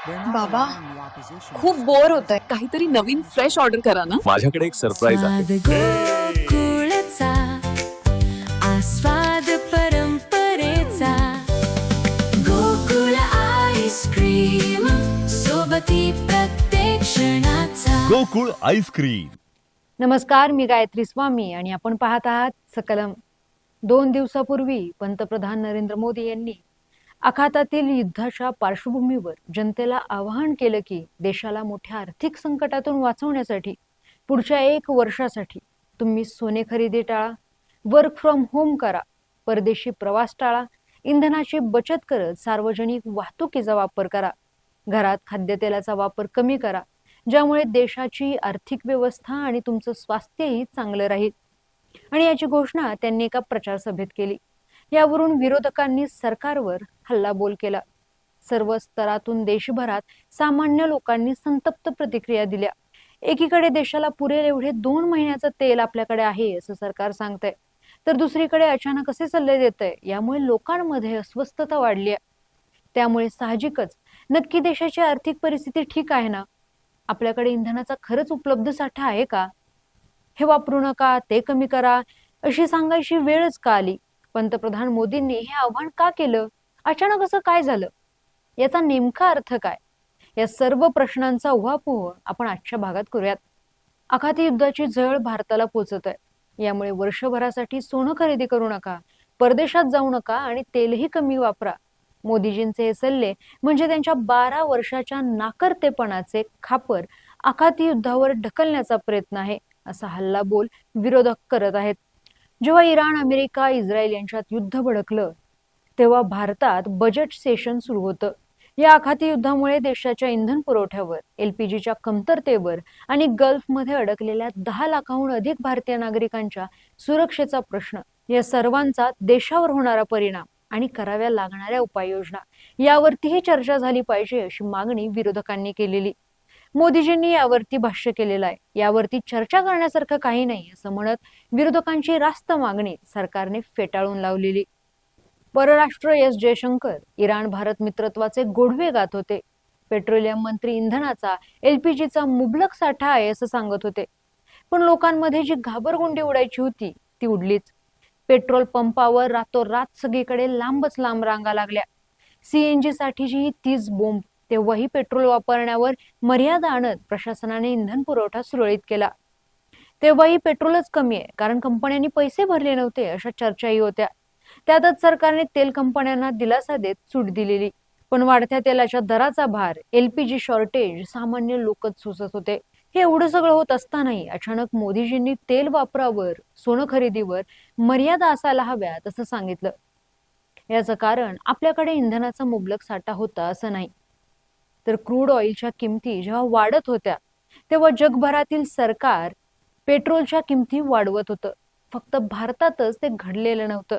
बाबा, खूप बोर होतंय. काहीतरी नवीन फ्रेश ऑर्डर करा ना. माझ्याकडे एक सरप्राईज आहे. गोकुळचा आस्वाद परंपरेचा गोकुळ आईस्क्रीम सोबती प्रत्येक क्षणाचा गोकुळ आईस्क्रीम. नमस्कार, मी गायत्री स्वामी आणि आपण पाहत आहात सकलम. 2 दिवसापूर्वी पंतप्रधान नरेंद्र मोदी यांनी आखातातील युद्धाच्या पार्श्वभूमीवर जनतेला आवाहन केलं की देशाला मोठ्या आर्थिक संकटातून वाचवण्यासाठी पुढच्या 1 वर्षासाठी तुम्ही सोने खरेदी टाळा, वर्क फ्रॉम होम करा, परदेशी प्रवास टाळा, इंधनाची बचत करत सार्वजनिक वाहतुकीचा वापर करा, घरात खाद्यतेलाचा वापर कमी करा, ज्यामुळे देशाची आर्थिक व्यवस्था आणि तुमचं स्वास्थ्यही चांगलं राहील. आणि याची घोषणा त्यांनी एका प्रचार सभेत केली. यावरून विरोधकांनी सरकारवर हल्लाबोल केला. सर्व स्तरातून देशभरात सामान्य लोकांनी संतप्त प्रतिक्रिया दिल्या. एकीकडे देशाला पुरेल एवढे 2 महिन्याचं तेल आपल्याकडे आहे असं सरकार सांगतंय, तर दुसरीकडे अचानक असे सल्ले देतंय. यामुळे लोकांमध्ये अस्वस्थता वाढली आहे. त्यामुळे साहजिकच नक्की देशाची आर्थिक परिस्थिती ठीक आहे ना? आपल्याकडे इंधनाचा खरंच उपलब्ध साठा आहे का? हे वापरू नका, ते कमी करा, अशी सांगायची वेळच का आली? पंतप्रधान मोदींनी हे आव्हान का केलं? अचानक असं काय झालं? याचा नेमका अर्थ काय? या सर्व प्रश्नांचा उहापोह आपण आजच्या भागात करूयात. आखाती युद्धाची झळ भारताला पोचत आहे. यामुळे वर्षभरासाठी सोनं खरेदी करू नका, परदेशात जाऊ नका आणि तेलही कमी वापरा. मोदीजींचे हे सल्ले म्हणजे त्यांच्या 12 वर्षाच्या नाकर्तेपणाचे खापर आखाती युद्धावर ढकलण्याचा प्रयत्न आहे, असा हल्लाबोल विरोधक करत आहेत. जेव्हा इराण, अमेरिका, इस्रायल यांच्यात युद्ध भडकलं तेव्हा भारतात बजेट सेशन सुरू होतं. या आखाती युद्धामुळे देशाच्या इंधन पुरवठ्यावर, एलपीजीच्या कमतरतेवर आणि गल्फमध्ये अडकलेल्या 10 लाखाहून अधिक भारतीय नागरिकांच्या सुरक्षेचा प्रश्न, या सर्वांचा देशावर होणारा परिणाम आणि कराव्या लागणाऱ्या उपाययोजना यावरतीही चर्चा झाली पाहिजे, अशी मागणी विरोधकांनी केलेली. मोदीजींनी यावरती भाष्य केलेलं आहे. यावरती चर्चा करण्यासारखं काही नाही असं म्हणत विरोधकांची रास्त मागणी सरकारने फेटाळून लावलेली. परराष्ट्र एस जयशंकर इराण भारत मित्रत्वाचे गोडवे गात होते. पेट्रोलियम मंत्री इंधनाचा, एलपीजीचा मुबलक साठा आहे असं सांगत होते. पण लोकांमध्ये जी घाबरगुंडी उडायची होती ती उडलीच. पेट्रोल पंपावर रातोरात सगळीकडे लांबच लांब रांगा लागल्या. सीएनजी साठीची तीच बोंब. तेव्हाही पेट्रोल वापरण्यावर मर्यादा आणत प्रशासनाने इंधन पुरवठा सुरळीत केला. तेव्हाही पेट्रोलच कमी आहे कारण कंपन्यांनी पैसे भरले नव्हते, अशा चर्चाही होत्या. त्यातच सरकारने तेल कंपन्यांना दिलासा देत सूट दिलेली. पण वाढत्या तेलाच्या दराचा भार, एलपीजी शॉर्टेज सामान्य लोकच सोसत होते. हे एवढं सगळं होत असतानाही अचानक मोदीजींनी तेल वापरावर, सोनं खरेदीवर मर्यादा असायला हव्यात असं सांगितलं. याचं कारण आपल्याकडे इंधनाचा मुबलक साठा होता असं नाही, तर क्रूड ऑइलच्या किमती जेव्हा वाढत होत्या तेव्हा जगभरातील सरकार पेट्रोलच्या किमती वाढवत होतं. फक्त भारतातच ते घडलेलं नव्हतं.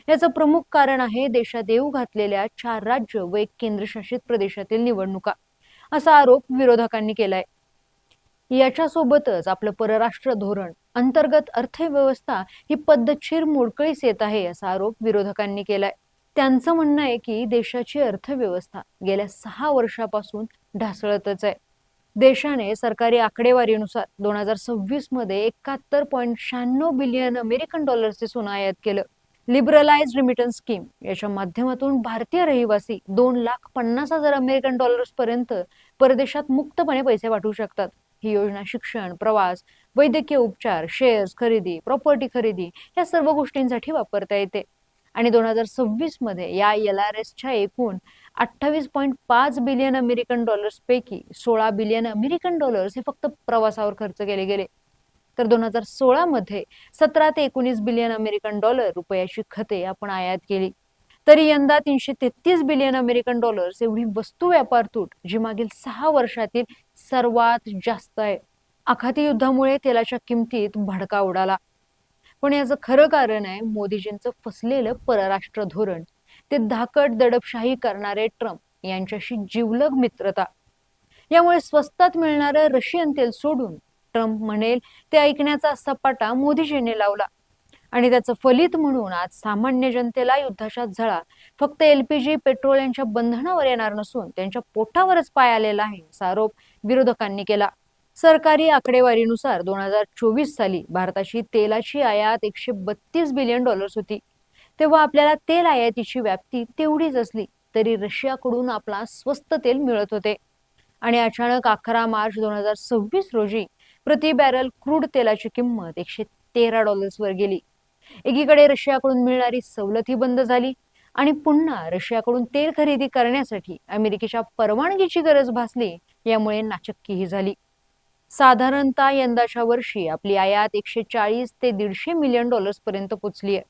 याचं प्रमुख कारण आहे देशात येऊ घातलेल्या 4 राज्य व 1 केंद्रशासित प्रदेशातील निवडणुका, असा आरोप विरोधकांनी केलाय. याच्यासोबतच आपलं परराष्ट्र धोरण, अंतर्गत अर्थव्यवस्था ही पद्धतशीर मोडकळीस येत आहे, असा आरोप विरोधकांनी केलाय. त्यांचं म्हणणं आहे की देशाची अर्थव्यवस्था गेल्या 6 वर्षापासून ढासळतच आहे. देशाने सरकारी आकडेवारीनुसार 2026 मध्ये 71.96 बिलियन अमेरिकन डॉलर्सचे सोनं आयात केलं. लिबरलाइज्ड रिमिटन्स स्कीम याच्या माध्यमातून भारतीय रहिवासी 2,50,000 अमेरिकन डॉलर्स पर्यंत परदेशात मुक्तपणे पैसे पाठवू शकतात. ही योजना शिक्षण, प्रवास, वैद्यकीय उपचार, शेअर्स खरेदी, प्रॉपर्टी खरेदी या सर्व गोष्टींसाठी वापरता येते. आणि 2026 मध्ये या LRSच्या एकूण 28.5 बिलियन अमेरिकन डॉलर्स पैकी 16 बिलियन अमेरिकन डॉलर्स हे फक्त प्रवासावर खर्च केले गेले. तर 2016 मध्ये 17 ते 19 बिलियन अमेरिकन डॉलर रुपयाची खते आपण आयात केली. तरी यंदा 333 बिलियन अमेरिकन डॉलर्स एवढी वस्तू व्यापार तूट, जी मागील 6 वर्षातील सर्वात जास्त आहे. आखाती युद्धामुळे तेलाच्या किमतीत भडका उडाला. पण याचं खरं कारण आहे मोदीजींचं फसलेलं परराष्ट्र धोरण, ते धाकट दडपशाही करणारे ट्रम्प यांच्याशी जिवलग मित्रता. यामुळे स्वस्तात मिळणारं रशियन तेल सोडून ट्रम्प म्हणेल ते ऐकण्याचा सपाटा मोदीजींनी लावला. आणि त्याचं फलित म्हणून आज सामान्य जनतेला युद्धाच्या झळा फक्त LPG पेट्रोल यांच्या बंधनावर येणार नसून त्यांच्या पोटावरच पाय आलेला आहे असा आरोप विरोधकांनी केला. सरकारी आकडेवारीनुसार 2024 साली भारताची तेलाची आयात $132 बिलियन होती. तेव्हा आपल्याला तेल आयातीची व्याप्ती तेवढीच असली तरी रशियाकडून आपला स्वस्त तेल मिळत होते. आणि अचानक 11 मार्च 2026 रोजी प्रति बॅरल क्रूड तेलाची किंमत $113 वर गेली. एकीकडे रशियाकडून मिळणारी सवलतही बंद झाली आणि पुन्हा रशियाकडून तेल खरेदी करण्यासाठी अमेरिकेच्या परवानगीची गरज भासली. यामुळे नाचक्कीही झाली. साधारणतः यंदाच्या वर्षी आपली आयात $140 ते $150 मिलियन पर्यंत पोहोचली आहे.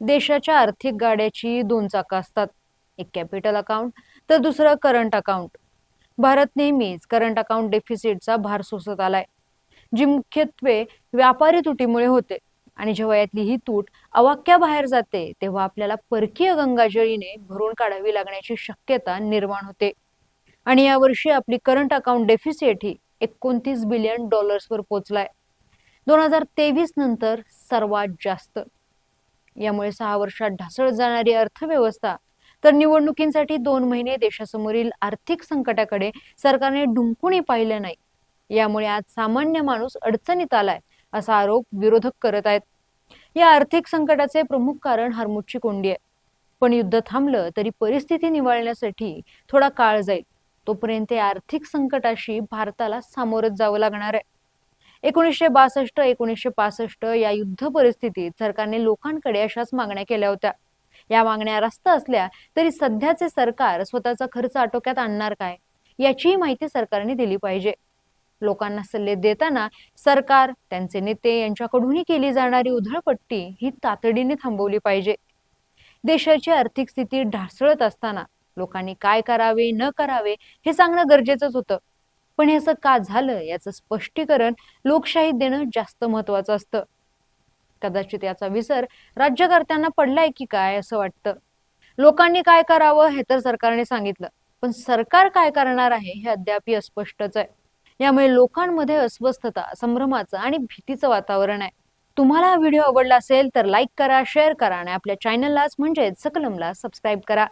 देशाच्या आर्थिक गाड्याची 2 चाकं असतात, एक कॅपिटल अकाउंट तर दुसरं करंट अकाउंट. भारत नेहमीच करंट अकाउंट डेफिसिटचा भार सोसत आलाय, जी मुख्यत्वे व्यापारी तुटीमुळे होते. आणि जेव्हा यातली ही तूट अवाक्याबाहेर जाते तेव्हा आपल्याला परकीय गंगाजळीने भरून काढावी लागण्याची शक्यता निर्माण होते. आणि यावर्षी आपली करंट अकाउंट डेफिसिट ही $29 बिलियन वर पोहोचलाय, 2023 नंतर सर्वात जास्त. यामुळे 6 वर्षात ढासळत जाणारी अर्थव्यवस्था तर निवडणुकींसाठी 2 महिने देशासमोरील आर्थिक संकटाकडे सरकारने ढुंकूनही पाहिलं नाही. यामुळे आज सामान्य माणूस अडचणीत आलाय असा आरोप विरोधक करत आहेत. या आर्थिक संकटाचे प्रमुख कारण हर्मुजची कोंडी आहे. पण युद्ध थांबलं तरी परिस्थिती निवळण्यासाठी थोडा काळ जाईल. तोपर्यंत आर्थिक संकटाशी भारताला सामोरच जावं लागणार आहे. 1962-1965 या युद्ध परिस्थितीत सरकारने लोकांकडे अशाच मागण्या केल्या होत्या. या मागण्या रास्त असल्या तरी सध्याचे सरकार स्वतःचा खर्च आटोक्यात आणणार काय याची माहिती सरकारने दिली पाहिजे. लोकांना सल्ले देताना सरकार, त्यांचे नेते यांच्याकडूनही केली जाणारी उधळपट्टी ही तातडीने थांबवली पाहिजे. देशाची आर्थिक स्थिती ढासळत असताना लोकांनी काय करावे न करावे हे सांगणं गरजेचंच होतं. पण हे असं का झालं याचं स्पष्टीकरण लोकशाहीत देणं जास्त महत्वाचं असतं. कदाचित याचा विसर राज्यकर्त्यांना पडलाय की काय असं वाटतं. लोकांनी काय करावं हे तर सरकारने सांगितलं, पण सरकार काय करणार आहे हे अद्याप अस्पष्टच आहे. यामुळे लोकांमध्ये अस्वस्थता, संभ्रमाचं आणि भीतीचं वातावरण आहे. तुम्हाला हा व्हिडिओ आवडला असेल तर लाईक करा, शेअर करा आणि आपल्या चॅनललाच म्हणजेच सकलमला सबस्क्राईब करा.